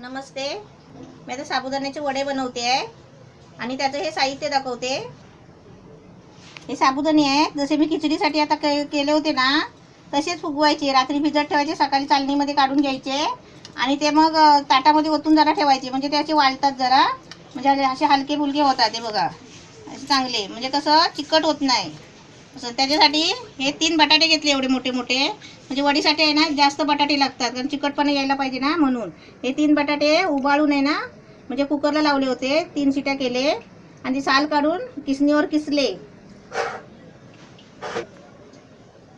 नमस्ते. मी आता साबुदाण्याचे वडे बनवते आहे आणि त्याचं हे साहित्य दाखवते. हे साबुदाणे आहेत, जसे मी खिचडीसाठी आता केले होते ना तसेच फुगवायचे. रात्री भिजत ठेवायचे, सकाळी चालणीमध्ये काढून घ्यायचे आणि ते मग ताटामध्ये ओतून जरा ठेवायचे, म्हणजे ते असे वाळतात जरा, म्हणजे असे हलके फुलके होतात. ते बघा असे चांगले, म्हणजे कसं चिकट होत नाही असं. त्याच्यासाठी हे 3 बटाटे घेतले, एवढे मोठे मोठे, म्हणजे वडीसाठी आहे ना जास्त बटाटे लागतात कारण चिकटपणा यायला पाहिजे ना, म्हणून हे 3 बटाटे उबाळून आहे ना, म्हणजे कुकरला लावले होते, 3 शिट्या केले आणि ती साल काढून किसणीवर किसले.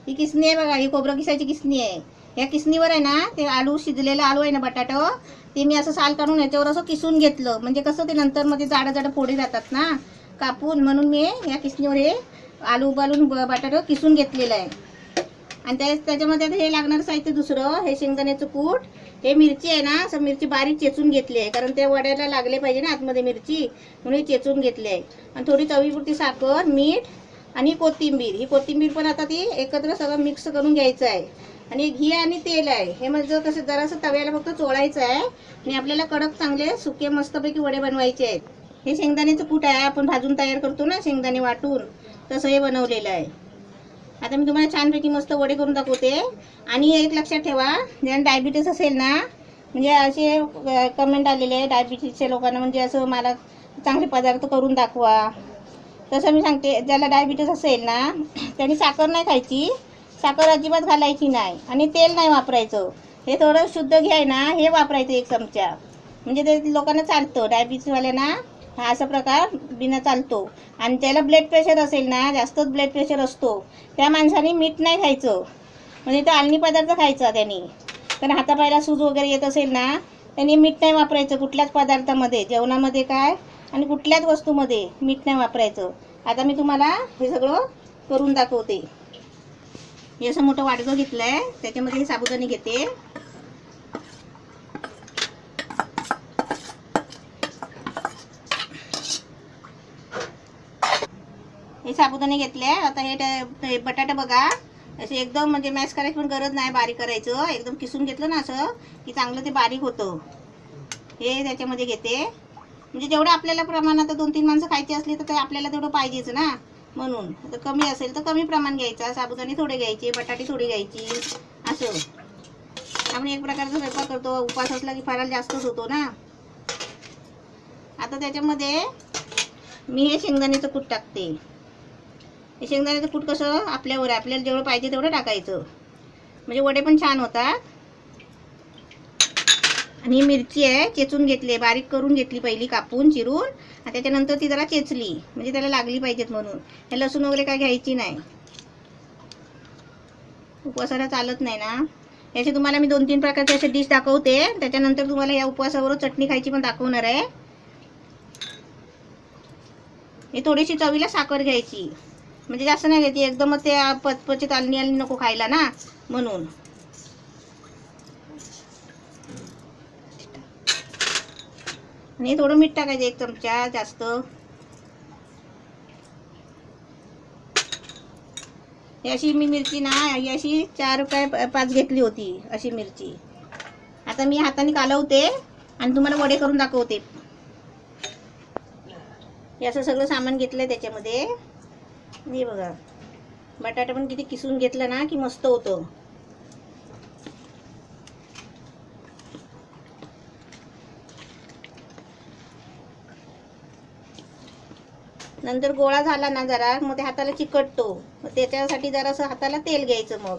ही किसणी आहे बघा, ही खोबरं किसायची किसणी आहे. या किसणीवर आहे ना ते आलू, शिजलेलं आलू आहे ना बटाटो, ते मी असं साल काढून याच्यावर असं किसून घेतलं, म्हणजे कसं ते नंतर मध्ये जाडं जाडं फोडी जातात ना कापून, म्हणून मी या किसणीवर हे आलू उबालून बटाटो किसून घेतलेलं आहे. आणि त्याच्यामध्ये हे लागणार साहित्य दुसरं, हे शेंगदाण्याचं कूट, हे मिरची आहे ना, असं मिरची बारीक चेचून घेतली आहे कारण ते वड्याला लागले पाहिजे ना आतमध्ये मिरची, म्हणून चेचून घेतली आहे. आणि थोडी चवीपुरती साखर, मीठ आणि कोथिंबीर. ही कोथिंबीर पण आता ती एकत्र सगळं मिक्स करून घ्यायचं आहे. आणि घी आणि तेल आहे, हे म्हणजे कसं जरासं तव्याला फक्त चोळायचं आहे आणि आपल्याला कडक चांगले सुके मस्तपैकी वडे बनवायचे आहेत. हे शेंगदाण्याचं कूट आहे, आपण भाजून तयार करतो ना शेंगदाणे वाटून, तसं हे बनवलेलं आहे. आता मी तुम्हाला छानपैकी मस्त वडे करून दाखवते. आणि एक लक्षात ठेवा, ज्यांना डायबिटीस असेल ना, म्हणजे असे कमेंट आलेले आहे डायबिटीसच्या लोकांना, म्हणजे असं मला चांगले पदार्थ करून दाखवा. तसं मी सांगते, ज्याला डायबिटीस असेल ना त्यांनी साखर नाही खायची, साखर अजिबात घालायची नाही आणि तेल नाही वापरायचं. हे थोडं शुद्ध घी आहे ना, हे वापरायचं 1 चमचा, म्हणजे ते लोकांना चालतं. डायबिटीसवाल्यांना हा असा प्रकार बिना चालतो. आणि त्याला ब्लड प्रेशर असेल ना, जास्तच ब्लड प्रेशर असतो, त्या माणसाने मीठ नाही खायचं, म्हणजे तो आलनी पदार्थ खायचा त्यांनी. कारण हातापायला सूज वगैरे येत असेल ना, त्यांनी मीठ नाही वापरायचं कुठल्याच पदार्थामध्ये, जेवणामध्ये काय आणि कुठल्याच वस्तूमध्ये मीठ नाही वापरायचं. आता मी तुम्हाला हे सगळं करून दाखवते. हे असं मोठं वाटगं घेतलं आहे, त्याच्यामध्ये हे साबुदाणे घेते. हे साबुदाणे घेतले. आता हे बटाटे बघा, असे एकदम म्हणजे मॅश करायची पण गरज नाही, बारीक करायचं, एकदम किसून घेतलं ना असं की चांगलं ते बारीक होतं. हे त्याच्यामध्ये घेते, म्हणजे जेवढं आपल्याला प्रमाणात 2-3 माणसं खायची असली तर आपल्याला तेवढं पाहिजेच ना, म्हणून. तर कमी असेल तर कमी प्रमाण घ्यायचा, साबुदाणे थोडे घ्यायचे, बटाटे थोडी घ्यायची, असं. आपण एक प्रकारचा स्वयंपाक करतो, उपास असला की फराळ जास्तच होतो ना. आता त्याच्यामध्ये मी हे शेंगदाण्याचं कूट टाकते. हे शेंगदाण्याचं कूट कसं आपल्यावर, आपल्याला जेवढं पाहिजे तेवढं टाकायचं, म्हणजे वडे पण छान होतात. आणि ही मिरची आहे, चेचून घेतली, बारीक करून घेतली पहिली, कापून चिरून, आणि त्याच्यानंतर ती जरा चेचली, म्हणजे त्याला लागली पाहिजेत म्हणून. हे लसूण वगैरे काय घ्यायची नाही, उपवासाला चालत नाही ना. याचे तुम्हाला मी 2-3 प्रकारचे असे डिश दाखवते, त्याच्यानंतर तुम्हाला या उपवासावर चटणी खायची पण दाखवणार आहे. हे थोडीशी चवीला साखर घ्यायची, म्हणजे जास्त नाही घ्यायची, एकदमच ते पचपचित आलनी नको खायला ना, म्हणून. आणि थोडं मीठ टाकायचं, 1 चमचा जास्त. ही अशी मी मिरची ना, ही अशी 4 काय 5 घेतली होती अशी मिरची. आता मी हाताने कालवते आणि तुम्हाला वडे करून दाखवते. हे असं सगळं सामान घेतलंय त्याच्यामध्ये. हे बघा, बटाटा पण किती किसून घेतलं ना की मस्त होतं. नंतर गोळा झाला ना जरा, मग ते हाताला चिकटतो, मग त्याच्यासाठी जरासं हाताला तेल घ्यायचं. मग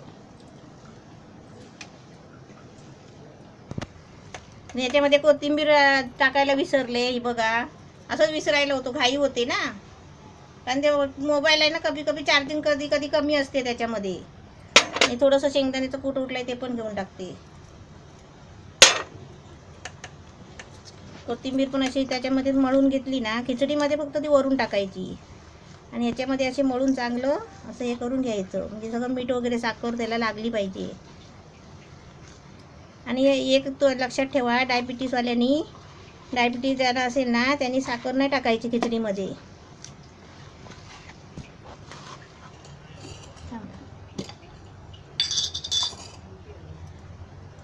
याच्यामध्ये कोथिंबीर टाकायला विसरले, ही बघा, असंच विसरायला होतं, घाई होते ना, कारण ते मोबाईल आहे ना, कधी चार्जिंग कधी कमी असते त्याच्यामध्ये. आणि थोडंसं शेंगदाण्याचं कूट उठलंय ते पण घेऊन टाकते. कोथिंबीर पण अशी त्याच्यामध्ये मळून घेतली ना, खिचडीमध्ये फक्त ती वरून टाकायची आणि याच्यामध्ये असे मळून चांगलं असं हे करून घ्यायचं, म्हणजे सगळं मीठ वगैरे साखर त्याला लागली पाहिजे. आणि एक तो लक्षात ठेवा, डायबिटीसवाल्यांनी, डायबिटीस ज्याला असेल ना त्यांनी साखर नाही टाकायची खिचडीमध्ये.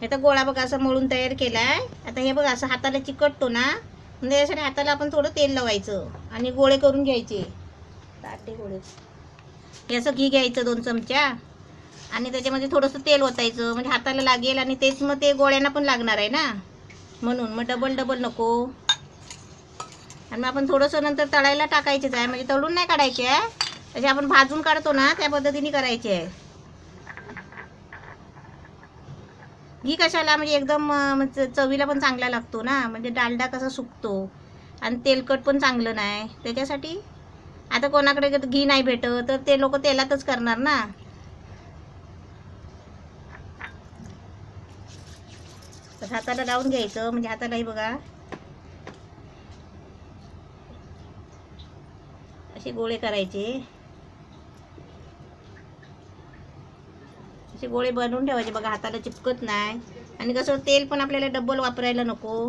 हे तर गोळा बघा असं मळून तयार केलाय. आता हे बघा असं हाताला चिकटतो ना, म्हणजे यासाठी हाताला आपण थोडं तेल लावायचं आणि गोळे करून घ्यायचे. ताटे गोळे हे असं घी घ्यायचं 2 चमचा आणि त्याच्यामध्ये थोडंसं तेल ओतायचं, म्हणजे हाताला लागेल आणि तेच मग ते गोळ्यांना पण लागणार आहे ना, म्हणून मग डबल डबल नको. आणि मग आपण थोडंसं नंतर तळायला टाकायचेच आहे, म्हणजे तळून नाही काढायचे आहे, तसे आपण भाजून काढतो ना त्या पद्धतीने करायचे आहे. घी कशाला, म्हणजे एकदम चवीला पण चांगला लागतो ना, म्हणजे डालडा कसा सुकतो आणि तेलकट पण चांगलं नाही त्याच्यासाठी. आता कोणाकडे घी नाही भेटत तर ते लोक तेलातच करणार ना. तर हाताला लावून घ्यायचं, म्हणजे हातालाही बघा असे गोळे करायचे, असे गोळे बनवून ठेवायचे बघा, हाताला चिपकत नाही. आणि कसं तेल पण आपल्याला डबल वापरायला नको.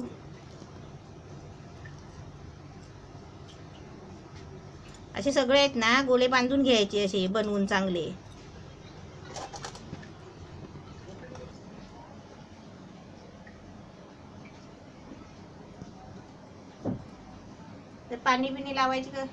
असे सगळे आहेत ना गोळे बांधून घ्यायचे असे बनवून चांगले. तर पाणी बिणी लावायचे का,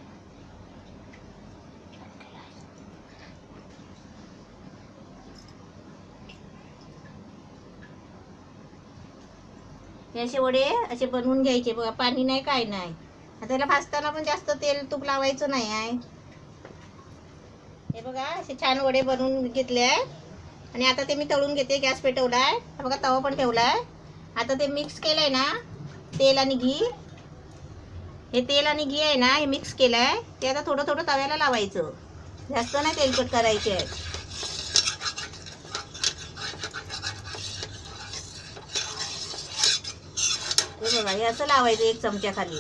हे असे वडे असे बनवून घ्यायचे बघा, पाणी नाही काय नाही. त्याला भाजताना पण जास्त तेल तूप लावायचं नाही आहे. हे बघा असे छान वडे बनवून घेतले आहे आणि आता ते मी तळून घेते. गॅस पेटवलाय बघा, तवा पण ठेवलाय. आता ते मिक्स केलंय ना तेल आणि घी, हे तेल आणि घी आहे ना हे मिक्स केलंय, ते आता थोडं थोडं तव्याला लावायचं, जास्त नाही तेलकट करायचे आहे. हे बघा हे असं लावायचं 1 चमच्या खाली.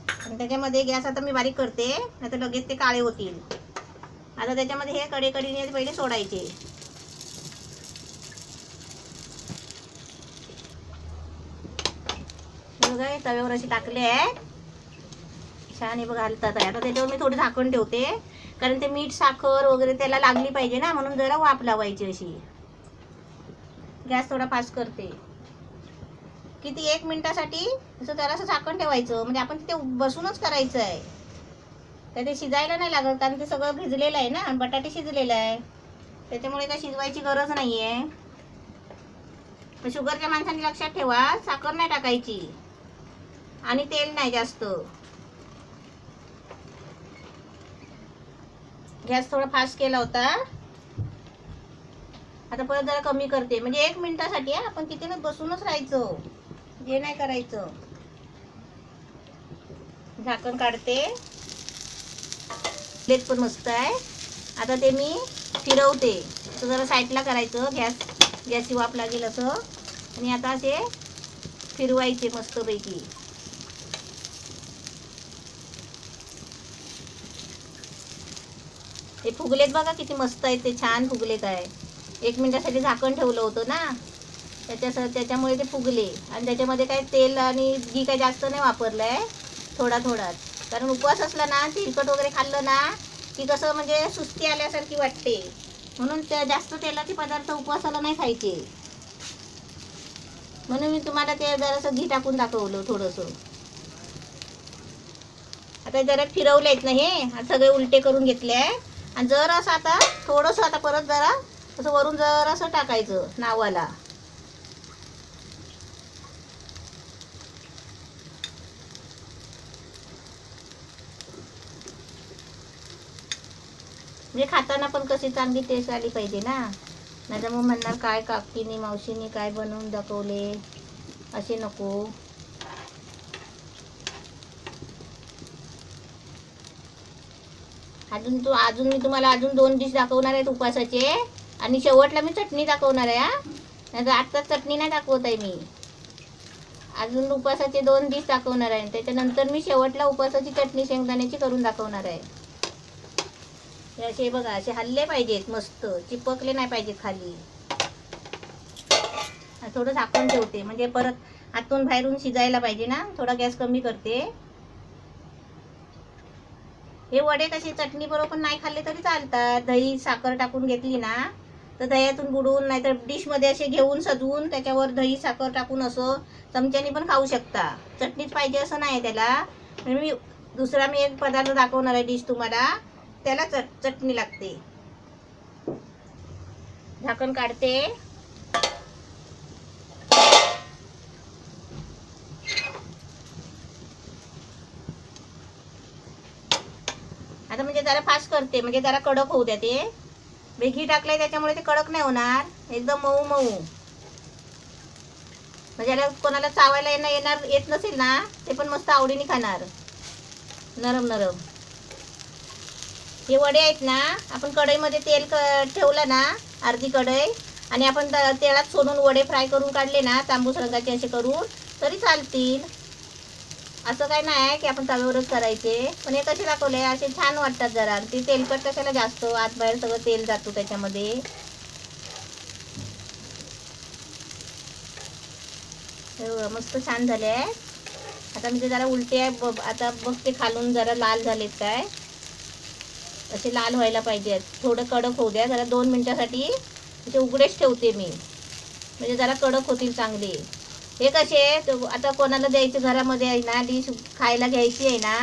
आणि त्याच्यामध्ये गॅस आता मी बारीक करते, नाही तर लगेच ते काळे होतील. आता त्याच्यामध्ये हे कढीने पहिले सोडायचे. बघा हे तव्यावर असे टाकले आहे छान, हे बघा हलतात आहे. आता त्याच्यावर मी थोडी झाकण ठेवते, कारण ते मीठ साखर वगैरे त्याला लागली पाहिजे ना, म्हणून जरा वाफ लावायची अशी. गॅस थोडा फास्ट करते. किती 1 मिनिटासाठी असं जरासं झाकण ठेवायचं, म्हणजे आपण तिथे बसूनच करायचं आहे. तर ते शिजायला नाही लागत, कारण ते सगळं भिजलेलं आहे ना, बटाटे शिजलेलं आहे, त्याच्यामुळे काय शिजवायची गरज नाही आहे. शुगरच्या माणसांनी लक्षात ठेवा, साखर नाही टाकायची आणि तेल नाही जास्त. गॅस थोडा फास्ट केला होता, आता परत जरा कमी करते, म्हणजे 1 मिनिटासाठी आपण तिथे बसूनच राहायचं, जे नाही करायचं. झाकण काढते, प्लेट पण मस्त आहे. आता ते मी फिरवते, तर जरा साईडला करायचं, गॅसची वाफ लागेल असं. आणि आता असे फिरवायचे मस्तपैकी. हे फुगलेत बघा किती मस्त आहेत, ते छान फुगलेत आहे. 1 मिनिटासाठी झाकण ठेवलं होतं ना, त्याच्यामुळे ते फुगले. आणि त्याच्यामध्ये काय तेल आणि घी काय जास्त नाही वापरलं आहे, थोडा थोडाच. कारण उपवास असला ना, तेलकट वगैरे खाल्लं ना की कसं म्हणजे सुस्ती आल्यासारखी वाटते, म्हणून त्या जास्त तेलाचे पदार्थ उपवासाला नाही खायचे. म्हणून मी तुम्हाला ते जरासं घी टाकून दाखवलं थोडंसं. आता जरा फिरवलेत ना, हे सगळे उलटे करून घेतले आहे. आणि जरासं आता थोडंसं आता परत जरा असं वरून जरासं टाकायचं नावाला. म्हणजे खाताना पण कशी चांगली टेस्ट आली पाहिजे ना, नाही तर मग म्हणणार काय काकीनी मावशीनी काय बनवून दाखवले, असे नको. अजून मी तुम्हाला अजून 2 डिश दाखवणार आहेत उपवासाचे, आणि शेवटला मी चटणी दाखवणार आहे. नाही तर आत्ताच चटणी नाही दाखवत आहे मी, अजून उपवासाचे 2 डिश दाखवणार आहे. त्याच्यानंतर मी शेवटला उपवासाची चटणी शेंगदाण्याची करून दाखवणार आहे. हे असे बघा असे हल्ले पाहिजेत, मस्त चिपकले नाही पाहिजेत खाली. थोडं झाकण ठेवते, म्हणजे परत आतून बाहेरून शिजायला पाहिजे ना. थोडा गॅस कमी करते. हे वडे कसे चटणी बरोबर नाही खाल्ले तरी चालतात, दही साखर टाकून घेतली ना तर दह्यातून बुडवून नाहीतर डिशमध्ये असे घेऊन सजवून त्याच्यावर दही साखर टाकून असं चमच्याने पण खाऊ शकता. चटणीच पाहिजे असं नाही त्याला. म्हणजे मी दुसरा एक पदार्थ दाखवणार आहे डिश तुम्हाला, त्याला चटणी लागते. झाकण काढते. आता म्हणजे जरा फास्ट करते, म्हणजे जरा कडक होऊ द्या ते. घी टाकलंय त्याच्यामुळे ते कडक नाही होणार, एकदम मऊ मऊ. म्हणजे याला कोणाला चावायला येत नसेल ना, ते पण मस्त आवडीने खाणार. नरम नरम हे वडे आहेत ना. आपण कढईमध्ये तेल ठेवलं ना, अर्धी कढई, आणि आपण तेलात सोडून वडे फ्राय करून काढले ना, तांबूस रंगाचे असे करून, तरी चालतील. असं काय नाही की आपण तव्यावरच करायचे. पण हे कसे दाखवले असे छान वाटतात जरा. ते तेलकट कशाला जास्त, आत बाहेर सगळं तेल जातो त्याच्यामध्ये. मस्त छान झाले आहे. आता म्हणजे जरा उलटे आहे. आता बघते खालून जरा लाल झालेत काय, असे लाल व्हायला पाहिजेत. थोडं कडक होऊ द्या जरा. 2 मिनिटासाठी असे उघडेच ठेवते मी, म्हणजे जरा कडक होतील चांगले. हे कसे आता कोणाला द्यायचे घरामध्ये आहे ना, डिश खायला घ्यायची आहे ना,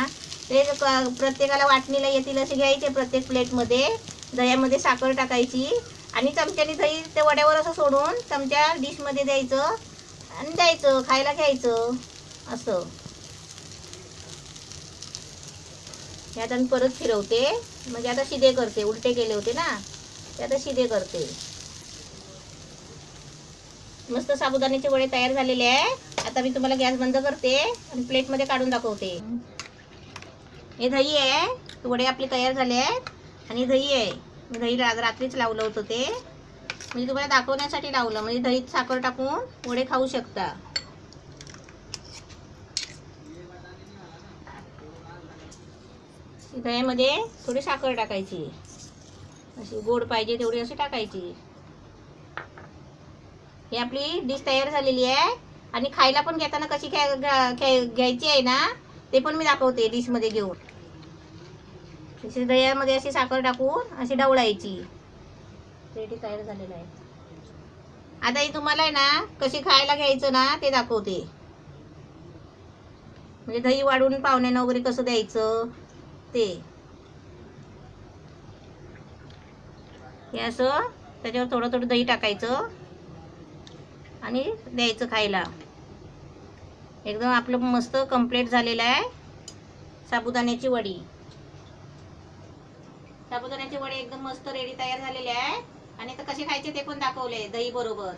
ते प्रत्येकाला वाटणीला येतील असे घ्यायचे. प्रत्येक प्लेटमध्ये दह्यामध्ये साखर टाकायची आणि चमच्याने दही ते वड्यावर असं सोडून चमच्या डिशमध्ये द्यायचं आणि द्यायचं, खायला घ्यायचं असं. हे आता मी परत फिरवते, म्हणजे आता शिदे करते. उलटे केले होते ना, ते आता शिदे करते. मस्त साबुदाण्याचे वडे तयार झालेले आहे. आता मी तुम्हाला गॅस बंद करते आणि प्लेटमध्ये काढून दाखवते. हे दही आहे, वडे आपले तयार झाले आहेत. आणि दही आहे, मी दही रात्रीच लावलं होतं ते, म्हणजे तुम्हाला दाखवण्यासाठी लावलं. म्हणजे दहीत साखर टाकून वडे खाऊ शकता. दह्यामध्ये थोडी साखर टाकायची, अशी गोड पाहिजे तेवढी अशी टाकायची. ही आपली डिश तयार झालेली आहे. आणि खायला पण घेताना कशी घ्यायची आहे ना, ते पण मी दाखवते डिशमध्ये घेऊन. अशी दह्यामध्ये अशी साखर टाकून अशी ढवळायची. रेडी तयार झालेलं आहे. आता ही तुम्हाला आहे ना कशी खायला घ्यायचं ना ते दाखवते. म्हणजे दही वाढून पाहुण्यांना वगैरे कसं द्यायचं ते. हे असं त्याच्यावर थोडं थोडं दही टाकायचं आणि द्यायचं खायला. एकदम आपलं मस्त कंप्लीट झालेलं आहे साबुदाण्याची वडी. साबुदाण्याचे वडे एकदम मस्त रेडी तयार झालेले आहे. आणि आता कसे खायचे ते पण दाखवले दही बरोबर.